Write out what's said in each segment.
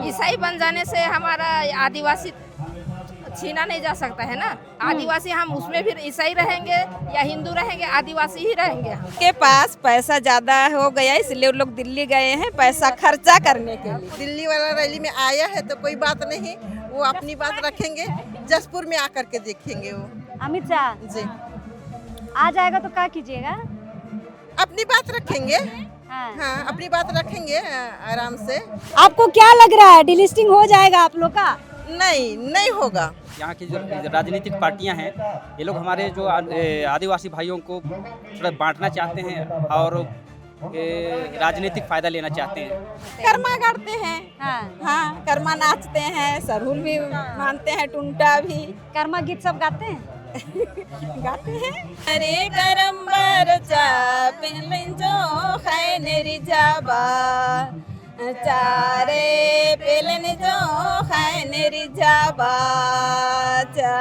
ईसाई बन जाने से हमारा आदिवासी छीना नहीं जा सकता है ना। आदिवासी हम उसमें फिर ईसाई रहेंगे या हिंदू रहेंगे, आदिवासी ही रहेंगे हम। के पास पैसा ज्यादा हो गया इसलिए वो लोग दिल्ली गए हैं पैसा खर्चा करने के लिए। दिल्ली वाला रैली में आया है तो कोई बात नहीं, वो अपनी बात रखेंगे, जसपुर में आकर के देखेंगे वो। अमित शाह जी आ जाएगा तो क्या कीजिएगा? अपनी बात रखेंगे, हाँ। हाँ अपनी बात रखेंगे आराम से। आपको क्या लग रहा है डिलिस्टिंग हो जाएगा आप लोग का? नहीं होगा। यहाँ की जो राजनीतिक पार्टियां हैं ये लोग हमारे जो आदिवासी भाइयों को थोड़ा बांटना चाहते हैं और राजनीतिक फायदा लेना चाहते हैं। कर्मा गाते हैं, हाँ। हाँ कर्मा नाचते हैं, सरहुल भी मानते हैं, टुंटा भी कर्मा गीत सब गाते हैं। गाते हैं। अरे करम्बर चा पिलिन जो खैनेरी जाबा चारे पिलिन जो खैनेरी जाबा चा।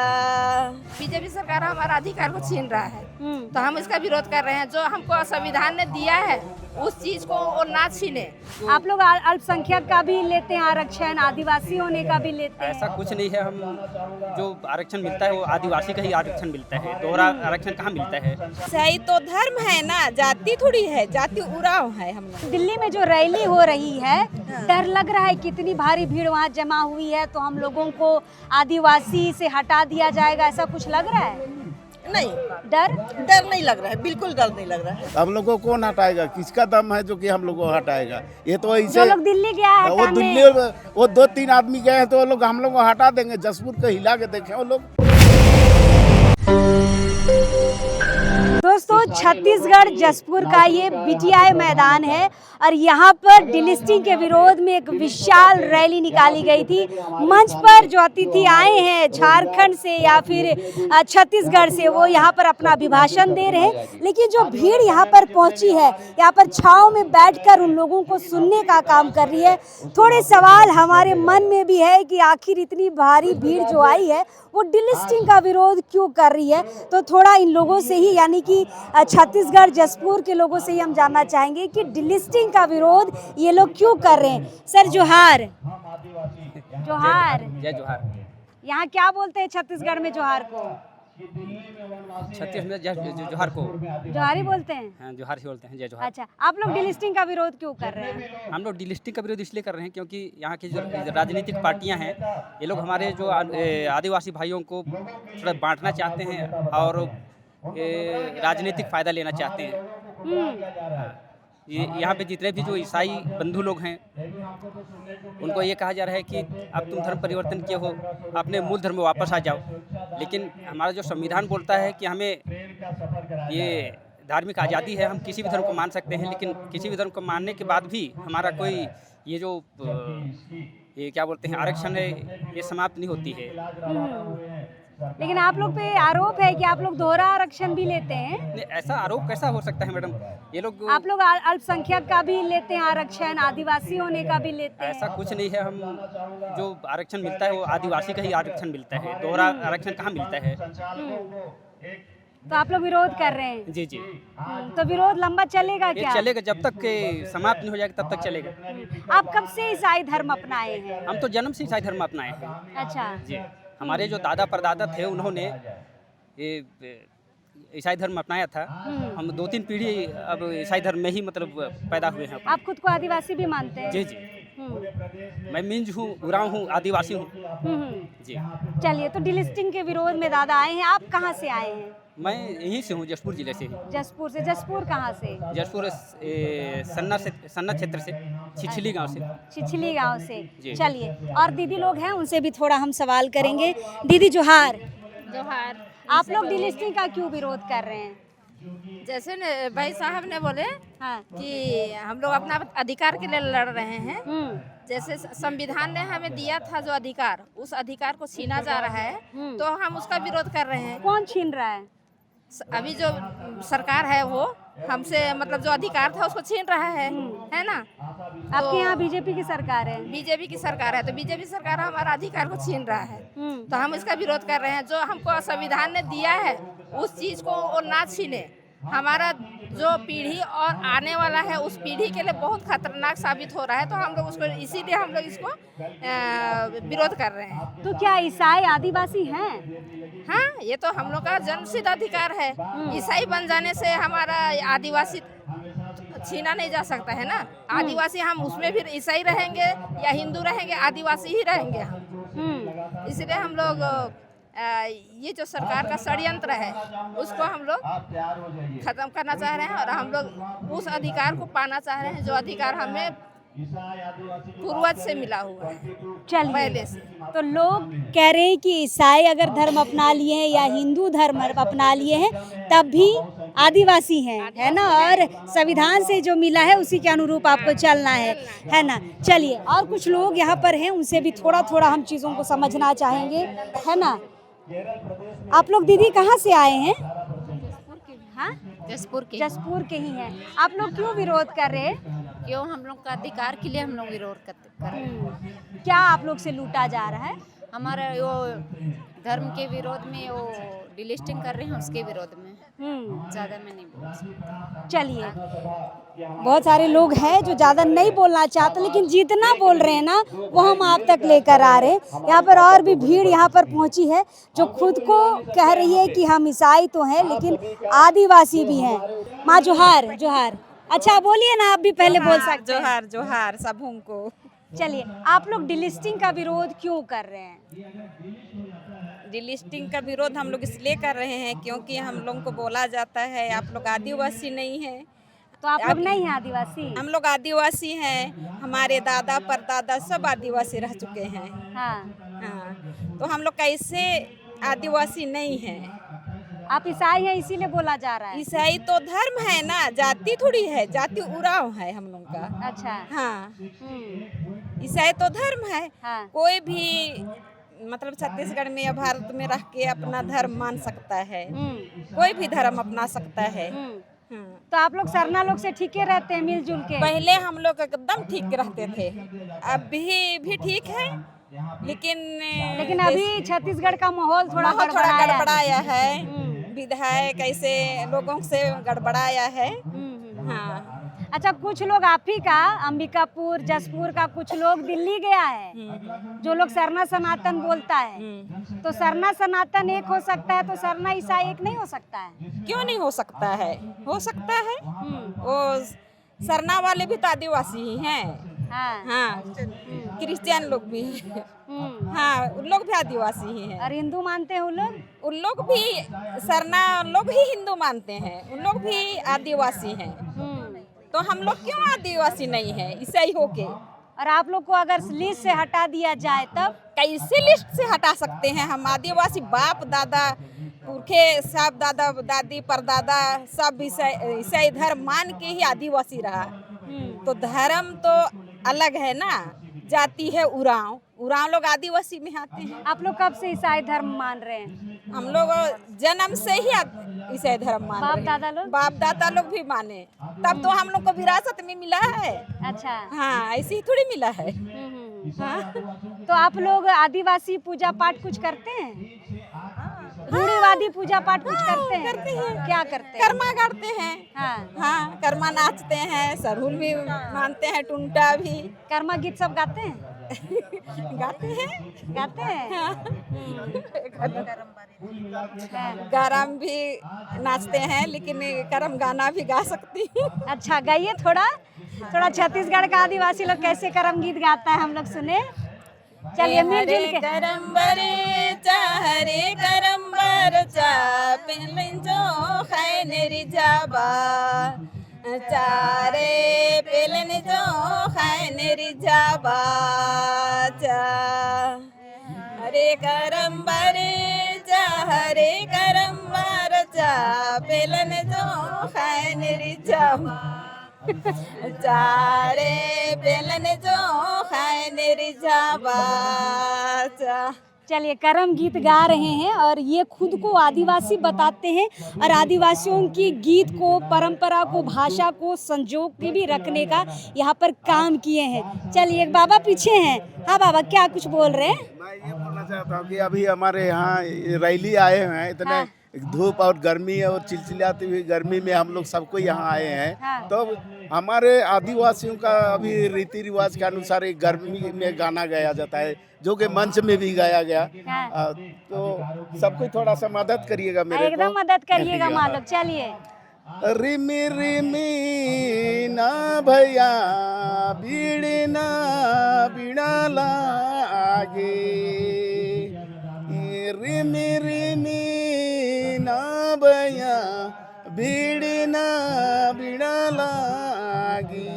बीजेपी सरकार हमारा अधिकार को छीन रहा है, तो हम इसका विरोध कर रहे हैं। जो हमको संविधान ने दिया है उस चीज को वो ना छीने। आप लोग अल्पसंख्यक का भी लेते हैं आरक्षण, आदिवासी होने का भी लेते हैं। ऐसा कुछ नहीं है, हम जो आरक्षण मिलता है वो आदिवासी का ही आरक्षण मिलता है, दोहरा आरक्षण कहाँ मिलता है। सही तो धर्म है ना, जाति थोड़ी है, जाति उड़ाव है हम लोग। दिल्ली में जो रैली हो रही है, डर लग रहा है कितनी भारी भीड़ वहाँ जमा हुई है, तो हम लोगों को आदिवासी से हटा दिया जाएगा, ऐसा कुछ लग रहा है? नहीं, डर नहीं लग रहा है, बिल्कुल डर नहीं लग रहा है। हम लोग को कौन हटाएगा? किसका दम है जो कि हम लोग को हटाएगा? ये तो ऐसे जो लोग दिल्ली गया है वो हटाने। दिल्ली वो 2-3 आदमी गए हैं तो वो लोग हम लोग को हटा देंगे। जसपुर को हिला के देखे वो लोग। दोस्तों छत्तीसगढ़ जसपुर का ये बीटीआई मैदान है और यहाँ पर डिलिस्टिंग के विरोध में एक विशाल रैली निकाली गई थी। मंच पर जो अतिथि आए हैं झारखंड से या फिर छत्तीसगढ़ से, वो यहाँ पर अपना अभिभाषण दे रहे हैं, लेकिन जो भीड़ यहाँ पर पहुँची है, यहाँ पर छाँव में बैठकर उन लोगों को सुनने का काम कर रही है। थोड़े सवाल हमारे मन में भी है कि आखिर इतनी भारी भीड़ जो आई है वो डिलिस्टिंग का विरोध क्यों कर रही है, तो थोड़ा इन लोगों से ही यानी कि छत्तीसगढ़ जसपुर के लोगों से ही हम जानना चाहेंगे कि डिलिस्टिंग का विरोध ये लोग क्यों कर रहे हैं। सर जोहार। जोहार। जय जोहार। यहाँ क्या बोलते हैं छत्तीसगढ़ में जोहार को? छत्तीसगढ़ में जोहार को जोहारी बोलते हैं। हाँ, जोहार ही बोलते हैं, जय जोहार। अच्छा, आप लोग डिलिस्टिंग का विरोध क्यों कर रहे हैं? हम लोग डिलिस्टिंग का विरोध इसलिए कर रहे हैं क्योंकि यहाँ की जो राजनीतिक पार्टियां हैं ये लोग हमारे जो आदिवासी भाइयों को थोड़ा बांटना चाहते हैं और राजनीतिक फायदा लेना चाहते हैं। यहाँ पे जितने भी जो ईसाई बंधु लोग हैं उनको ये कहा जा रहा है कि अब तुम धर्म परिवर्तन किए हो, अपने मूल धर्म में वापस आ जाओ। लेकिन हमारा जो संविधान बोलता है कि हमें ये धार्मिक आज़ादी है, हम किसी भी धर्म को मान सकते हैं, लेकिन किसी भी धर्म को मानने के बाद भी हमारा कोई ये जो ये क्या बोलते हैं आरक्षण है ये समाप्त नहीं होती है। लेकिन आप लोग पे आरोप है कि आप लोग दोहरा आरक्षण भी लेते हैं। नहीं, ऐसा आरोप कैसा हो सकता है मैडम? ये लोग आप लोग अल्पसंख्यक का भी लेते हैं आरक्षण, आदिवासी होने का भी लेते हैं। ऐसा कुछ नहीं है, हम जो आरक्षण मिलता है वो आदिवासी का ही आरक्षण मिलता है, दोहरा आरक्षण कहाँ मिलता है। तो आप लोग विरोध कर रहे हैं? जी जी। तो विरोध लंबा चलेगा ये क्या? चलेगा जब तक के समाप्त नहीं हो जाएगा तब तक चलेगा। आप कब से ईसाई धर्म अपनाए हैं? हम तो जन्म से ईसाई धर्म अपनाए हैं। अच्छा जी, हमारे जो दादा परदादा थे उन्होंने ये ईसाई धर्म अपनाया था। हम 2-3 पीढ़ी अब ईसाई धर्म में ही मतलब पैदा हुए हैं। आप खुद को आदिवासी भी मानते हैं? जी जी। मैं मिंज हूँ, उरांव हूँ, आदिवासी हूँ। जी। चलिए, तो डिलिस्टिंग के विरोध में दादा आए हैं, आप कहाँ से आए हैं? मैं यहीं से हूँ, जसपुर जिले से। जसपुर से। जसपुर कहाँ से? जसपुर सन्ना क्षेत्र से, छिछली गांव से। छिछली गांव से। जी। चलिए, और दीदी लोग हैं उनसे भी थोड़ा हम सवाल करेंगे। दीदी जोहार। जोहार। आप लोग डिलिस्टिंग का क्यों विरोध कर रहे हैं? जैसे भाई साहब ने बोले हाँ। कि हम लोग अपना अधिकार के लिए लड़ रहे हैं। जैसे संविधान ने हमें दिया था जो अधिकार, उस अधिकार को छीना जा रहा है, तो हम उसका विरोध कर रहे हैं। कौन छीन रहा है? अभी जो सरकार है वो हमसे मतलब जो अधिकार था उसको छीन रहा है ना। आपके यहाँ बीजेपी की सरकार है? बीजेपी की सरकार है, तो बीजेपी सरकार हमारा अधिकार को छीन रहा है, तो हम इसका विरोध कर रहे हैं। जो हमको संविधान ने दिया है उस चीज को वो ना छीने, हमारा जो पीढ़ी और आने वाला है उस पीढ़ी के लिए बहुत खतरनाक साबित हो रहा है। तो हम लोग उसको इसीलिए हम लोग इसको विरोध कर रहे हैं। तो क्या ईसाई आदिवासी हैं? हाँ, ये तो हम लोग का जन्मसिद्ध अधिकार है। ईसाई बन जाने से हमारा आदिवासी छीना नहीं जा सकता है ना। आदिवासी हम उसमें भी ईसाई रहेंगे या हिंदू रहेंगे, आदिवासी ही रहेंगे हम। इसलिए हम लोग ये जो सरकार का षड्यंत्र है उसको हम लोग खत्म करना चाह रहे हैं और हम लोग उस अधिकार को पाना चाह रहे हैं जो अधिकार हमें पूर्वज से मिला हुआ है पहले चलिए, से। तो लोग कह रहे हैं कि ईसाई अगर धर्म अपना लिए हैं या हिंदू धर्म अपना लिए हैं तब भी आदिवासी हैं, है ना। और संविधान से जो मिला है उसी के अनुरूप आपको चलना है ना। चलिए, और कुछ लोग यहाँ पर हैं, उनसे भी थोड़ा थोड़ा हम चीज़ों को समझना चाहेंगे, है ना। आप लोग दीदी कहाँ से आए हैं? हाँ, जसपुर के। जसपुर के ही हैं। आप लोग क्यों विरोध कर रहे हैं? क्यों? हम लोग का अधिकार के लिए हम लोग विरोध कर रहे हैं। क्या आप लोग से लूटा जा रहा है? हमारा वो धर्म के विरोध में वो डिलिस्टिंग कर रहे हैं, उसके विरोध में। ज़्यादा मैं नहीं बोल सकती। चलिए, बहुत सारे लोग हैं जो ज़्यादा नहीं बोलना चाहते, लेकिन जितना बोल रहे हैं ना वो हम आप तक लेकर आ रहे हैं। यहाँ पर और भी भीड़ यहाँ पर पहुँची है जो खुद को कह रही है कि हम ईसाई तो हैं लेकिन आदिवासी भी हैं। माँ जोहार। जोहार। अच्छा, बोलिए ना, आप भी पहले बोल सकते हैं। जोहार जोहार सबों को। चलिए, आप लोग डिलिस्टिंग का विरोध क्यों कर रहे हैं? डिलिस्टिंग का विरोध हम लोग इसलिए कर रहे हैं क्योंकि हम लोग को बोला जाता है आप लोग आदिवासी नहीं हैं। तो आप लोग नहीं हैं आदिवासी? हम लोग आदिवासी हैं, हमारे दादा परदादा सब आदिवासी रह चुके हैं। हाँ। हाँ, तो हम लोग कैसे आदिवासी नहीं हैं? आप ईसाई हैं इसीलिए बोला जा रहा है? ईसाई तो धर्म है ना, जाति थोड़ी है, जाति उराव है हम लोग का। अच्छा। हाँ, ईसाई तो धर्म है। हाँ। कोई भी मतलब छत्तीसगढ़ में या भारत में रह के अपना धर्म मान सकता है, कोई भी धर्म अपना सकता है। तो आप लोग सरना लोग से ठीक रहते हैं मिलजुल के? पहले हम लोग एकदम ठीक रहते थे, अभी भी ठीक है, लेकिन अभी छत्तीसगढ़ का माहौल थोड़ा गड़बड़ाया है। विधायक ऐसे लोगों से गड़बड़ाया है। हाँ। अच्छा, कुछ लोग आप ही का अंबिकापुर जसपुर का कुछ लोग दिल्ली गया है, जो लोग सरना सनातन बोलता है। तो सरना सनातन एक हो सकता है तो सरना ईसाई एक नहीं हो सकता है? क्यों नहीं हो सकता है? हो सकता है। वो सरना वाले भी तो आदिवासी ही हैं। हाँ। हाँ, क्रिश्चियन लोग भी हैं। हाँ, उन लोग भी आदिवासी ही हैं। और हिंदू मानते हैं उन लोग? उन लोग भी सरना लोग ही हिंदू मानते हैं, उन लोग भी आदिवासी हैं। तो हम लोग क्यों आदिवासी नहीं है ईसाई होके? और आप लोग को अगर लिस्ट से हटा दिया जाए तब? कैसे लिस्ट से हटा सकते हैं? हम आदिवासी बाप दादा पुरखे सब दादा दादी परदादा सब ईसाई धर्म मान के ही आदिवासी रहा। तो धर्म तो अलग है ना, जाति है उरांव लोग आदिवासी में आते हैं। आप लोग कब से ईसाई धर्म मान रहे हैं? हम लोग जन्म से ही ईसाई धर्म मान रहे हैं। बाप दादा लोग भी माने, तब तो हम लोग को विरासत में मिला है। अच्छा। हाँ, ऐसे ही थोड़ी मिला है। हाँ। तो आप लोग आदिवासी पूजा पाठ कुछ करते हैं? रूढ़िवादी पूजा पाठ कुछ करते हैं? क्या करते हैं? कर्मा गाते हैं। हाँ, कर्मा नाचते हैं, सरहुल भी मानते हैं, टुंटा भी। कर्मा गीत सब गाते हैं? गाते हैं। हाँ। गरम भी नाचते हैं, लेकिन गरम गाना भी गा सकती हूँ। अच्छा, गाइए थोड़ा छत्तीसगढ़ का आदिवासी लोग कैसे करम गीत गाता है हम लोग सुने। चलिए मिलजुल के। करम्बरे चाहरे करम्बर चा पिन जो खैनेरी जाबा चारे पेलन जो खैनेरी जाबा चा हरे करम्बरे चाहरे करम्बर चा पेलन जो खैनेरी जाबा चारे बेलन जो खैनेरी जाबा। चलिए, करम गीत गा रहे हैं और ये खुद को आदिवासी बताते हैं और आदिवासियों की गीत को, परंपरा को, भाषा को संजो के भी रखने का यहाँ पर काम किए हैं। चलिए, एक बाबा पीछे हैं। हाँ बाबा, क्या कुछ बोल रहे हैं? मैं ये बोलना चाहता हूँ कि अभी हमारे यहाँ रैली आए हुए हैं इतने धूप और गर्मी और चिलचिलाती हुई गर्मी में हम लोग सबको यहाँ आए हैं। हाँ। तो हमारे आदिवासियों का अभी रीति रिवाज के अनुसार एक गर्मी में गाना गाया जाता है जो कि मंच में भी गाया गया। हाँ। तो सबको थोड़ा सा मदद करिएगा मेरे को। एकदम मदद करिएगा मालिक, चलिए। रिमी रिमी ना भैया बीड़ना बीड़ा लागे, रिमी रिमी ना भैया बीड़ना बीड़ा लागी,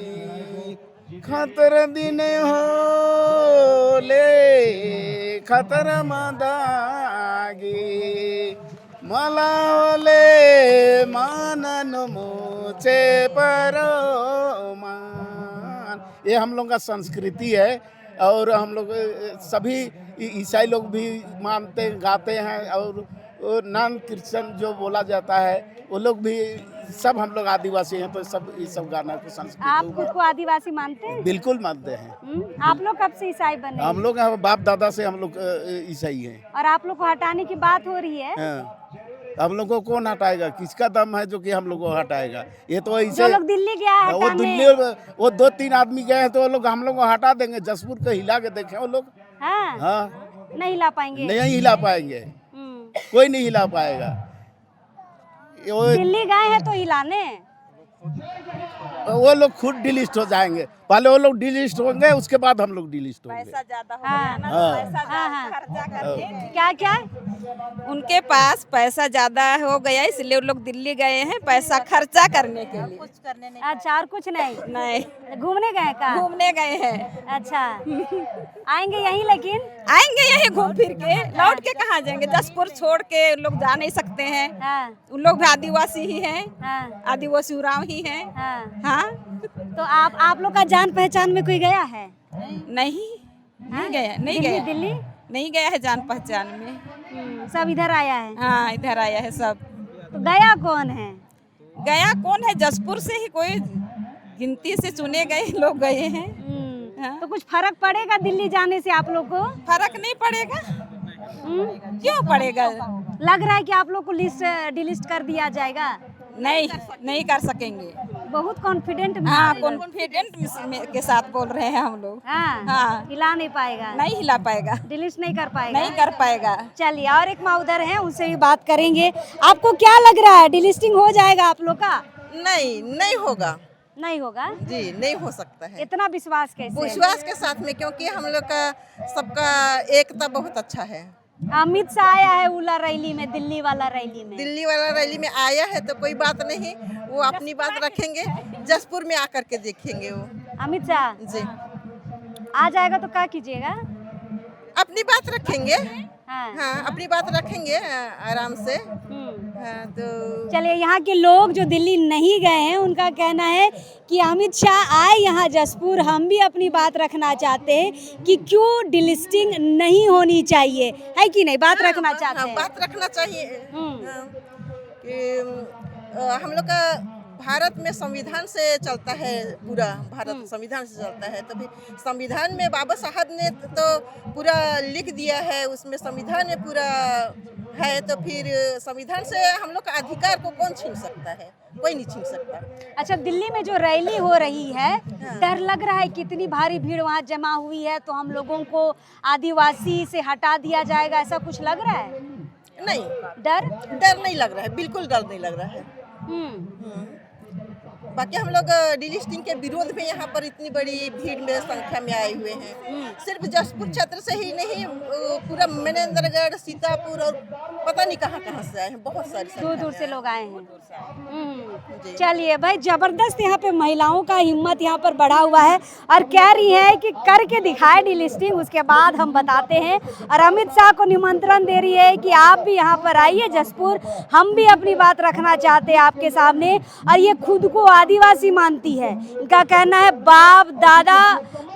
खतर दिन हो ले खतर मदागी, मला ओले मानन मुझे परो मान। ये हम लोग का संस्कृति है और हम लोग सभी ईसाई लोग भी मानते गाते हैं और नॉन क्रिश्चियन जो बोला जाता है वो लोग भी, सब हम लोग आदिवासी हैं तो सब ये सब गाना को संस्कृति। आप खुद को आदिवासी मानते हैं? बिल्कुल मानते हैं। आप लोग कब से ईसाई बने? हम लोग बाप दादा से हम लोग ईसाई हैं। और आप लोग को हटाने की बात हो रही है? हाँ। हम लोग को कौन हटाएगा? किसका दम है जो कि हम लोग को हटाएगा? ये तो ऐसे जो लोग दिल्ली गया है वो दिल्ली वो 2-3 आदमी गए हैं तो वो लोग हम लोग को हटा देंगे। जसपुर को हिला के देखे वो लोग। हाँ? हाँ, नहीं हिला पाएंगे? नहीं हिला पाएंगे, कोई नहीं हिला पाएगा। दिल्ली गए हैं तो हिलाने? वो लोग खुद डिलिस्ट हो जाएंगे। पहले वो लोग डिलिस्ट होंगे उसके बाद हम लोग डिलिस्ट होंगे। पैसा ज्यादा हो हाँ। गया ना, हाँ। पैसा हाँ। खर्चा करके क्या क्या? उनके पास पैसा ज्यादा हो गया इसलिए वो लोग दिल्ली गए हैं पैसा खर्चा करने के लिए। कुछ करने नहीं। अच्छा, और कुछ नहीं? नहीं, घूमने गए का? घूमने गए हैं। अच्छा, आएंगे यहीं? लेकिन आएंगे यहीं घूम फिर के, लौट के कहाँ जाएंगे? जसपुर छोड़ के लोग जा नहीं सकते हैं। हाँ। उन लोग भी आदिवासी ही हैं। हाँ। आदिवासी उरांव ही हैं। हाँ। हाँ। तो आप लोग का जान पहचान में कोई गया है? नहीं गया, नहीं गया, दिल्ली नहीं गया है जान पहचान में। सब इधर आया है? हाँ, इधर आया है सब। तो गया कौन है? गया कौन है? जसपुर से ही कोई गिनती से चुने गए लोग गए हैं। हाँ। तो कुछ फर्क पड़ेगा दिल्ली जाने से आप लोग को? फर्क नहीं पड़ेगा। क्यों पड़ेगा? लग रहा है कि आप लोग को लिस्ट डिलिस्ट कर दिया जाएगा? नहीं कर सकेंगे। बहुत कॉन्फिडेंट। हाँ, कॉन्फिडेंट के साथ बोल रहे हैं हम लोग। हाँ। हाँ। हिला नहीं पाएगा? नहीं हिला पाएगा, डिलिस्ट नहीं कर पाएगा? नहीं कर पाएगा। चलिए, और एक माँ उधर है, उनसे भी बात करेंगे। आपको क्या लग रहा है, डिलिस्टिंग हो जाएगा आप लोग का? नहीं होगा। नहीं होगा जी, नहीं हो सकता है। इतना विश्वास कैसे? विश्वास के साथ में, क्योंकि हम लोग का सबका एकता बहुत अच्छा है। अमित शाह आया है उला रैली में, दिल्ली वाला रैली में। दिल्ली वाला रैली में आया है तो कोई बात नहीं, वो अपनी बात रखेंगे। जसपुर में आकर के देखेंगे वो। अमित शाह जी आ जाएगा तो क्या कीजिएगा? अपनी बात रखेंगे। हाँ। हाँ, अपनी बात रखेंगे आराम से। हाँ, तो चलिए, यहाँ के लोग जो दिल्ली नहीं गए हैं उनका कहना है कि अमित शाह आए यहाँ जसपुर, हम भी अपनी बात रखना चाहते हैं कि क्यों डिलिस्टिंग नहीं होनी चाहिए, है कि नहीं? बात रखना चाहते हैं। बात रखना चाहिए। हाँ, कि हम लोग का भारत में संविधान से चलता है, पूरा भारत संविधान से चलता है। तो फिर संविधान में बाबा साहब ने तो पूरा लिख दिया है, उसमें संविधान में पूरा है, तो फिर संविधान से हम लोग का अधिकार को कौन छीन सकता है? कोई नहीं छीन सकता। अच्छा, दिल्ली में जो रैली हो रही है, डर लग रहा है कितनी भारी भीड़ वहाँ जमा हुई है, तो हम लोगों को आदिवासी से हटा दिया जाएगा, ऐसा कुछ लग रहा है? नहीं, डर नहीं लग रहा है, बिल्कुल डर नहीं लग रहा है। बाकी हम लोग डिलिस्टिंग के विरोध में यहाँ पर इतनी बड़ी भीड़ में संख्या में आए हुए हैं। सिर्फ जसपुर क्षेत्र से ही नहीं, पूरा मनेंद्रगढ़, सीतापुर और पता नहीं कहाँ से आए हैं, बहुत सारी दूर दूर से लोग आए हैं। चलिए भाई, जबरदस्त यहाँ पे महिलाओं का हिम्मत यहाँ पर बढ़ा हुआ है और कह रही है कि करके दिखाए डिलिस्टिंग, उसके बाद हम बताते हैं। और अमित शाह को निमंत्रण दे रही है कि आप भी यहाँ पर आइए जसपुर, हम भी अपनी बात रखना चाहते हैं आपके सामने। और ये खुद को आदिवासी मानती है। इनका कहना है बाप दादा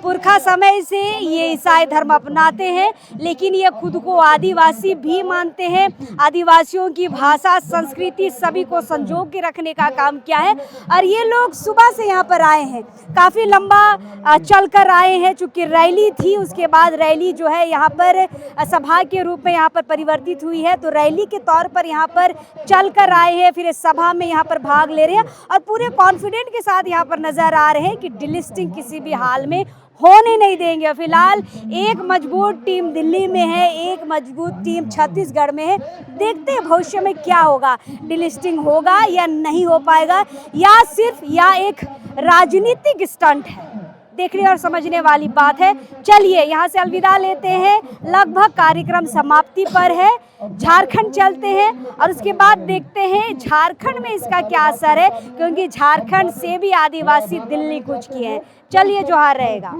पुरखा समय से ये ईसाई धर्म अपनाते हैं, लेकिन ये खुद को आदिवासी भी मानते हैं। आदिवासियों की भाषा संस्कृति सभी को संजो के रखने का काम किया है। और ये लोग सुबह से यहाँ पर आए हैं, काफ़ी लंबा चल कर आए हैं, चूँकि रैली थी, उसके बाद रैली जो है यहाँ पर सभा के रूप में यहाँ पर परिवर्तित हुई है, तो रैली के तौर पर यहाँ पर चल कर आए हैं, फिर इस सभा में यहाँ पर भाग ले रहे हैं और पूरे कॉन्फिडेंट के साथ यहाँ पर नजर आ रहे हैं कि डिलिस्टिंग किसी भी हाल में होने नहीं देंगे। फिलहाल एक मजबूत टीम दिल्ली में है, एक मजबूत टीम छत्तीसगढ़ में है। देखते हैं भविष्य में क्या होगा, डिलिस्टिंग होगा या नहीं हो पाएगा, या सिर्फ या एक राजनीतिक स्टंट है। देखने और समझने वाली बात है। चलिए यहाँ से अलविदा लेते हैं, लगभग कार्यक्रम समाप्ति पर है। झारखंड चलते हैं और उसके बाद देखते हैं झारखंड में इसका क्या असर है, क्योंकि झारखंड से भी आदिवासी दिल्ली कूच किए हैं। चलिए जोहार रहेगा।